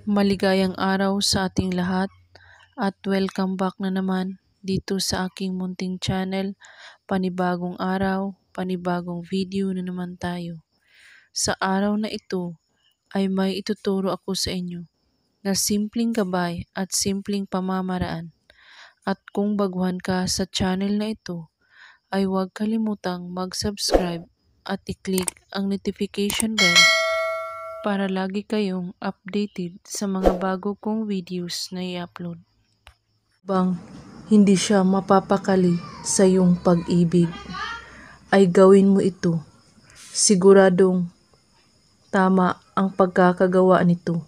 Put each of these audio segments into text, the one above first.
Maligayang araw sa ating lahat at welcome back na naman dito sa aking munting channel. Panibagong araw, panibagong video na naman tayo. Sa araw na ito ay may ituturo ako sa inyo na simpleng gabay at simpleng pamamaraan. At kung baguhan ka sa channel na ito, ay huwag kalimutang mag-subscribe at i-click ang notification bell para lagi kayong updated sa mga bago kong videos na i-upload. Bang hindi siya mapapakali sa iyong pag-ibig, ay gawin mo ito. Siguradong tama ang pagkakagawa nito.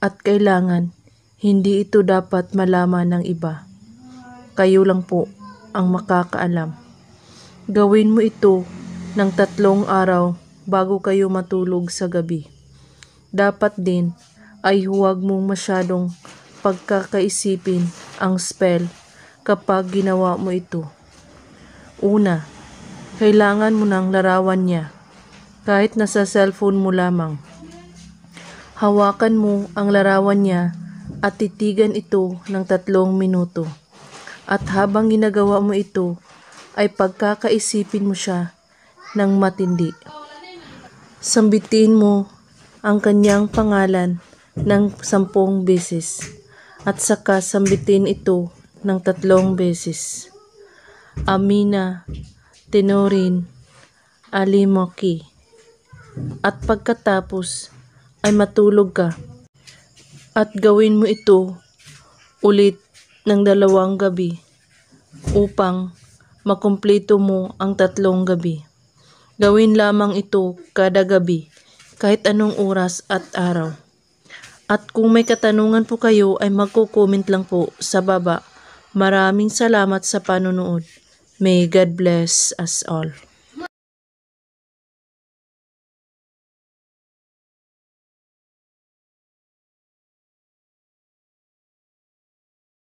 At kailangan hindi ito dapat malaman ng iba. Kayo lang po ang makakaalam. Gawin mo ito ng 3 araw bago kayo matulog sa gabi. Dapat din ay huwag mong masyadong pagkakaisipin ang spell kapag ginawa mo ito. Una, kailangan mo ng larawan niya kahit nasa cellphone mo lamang. Hawakan mo ang larawan niya at titigan ito ng 3 minuto. At habang ginagawa mo ito, ay pagkakaisipin mo siya ng matindi. Sambitin mo ang kanyang pangalan ng 10 beses at saka sambitin ito ng 3 beses. Amina Tenorin Alimoki. At pagkatapos ay matulog ka at gawin mo ito ulit ng 2 gabi upang makumpleto mo ang 3 gabi. Gawin lamang ito kada gabi, kahit anong oras at araw. At kung may katanungan po kayo ay magko-comment lang po sa baba. Maraming salamat sa panonood. May God bless us all.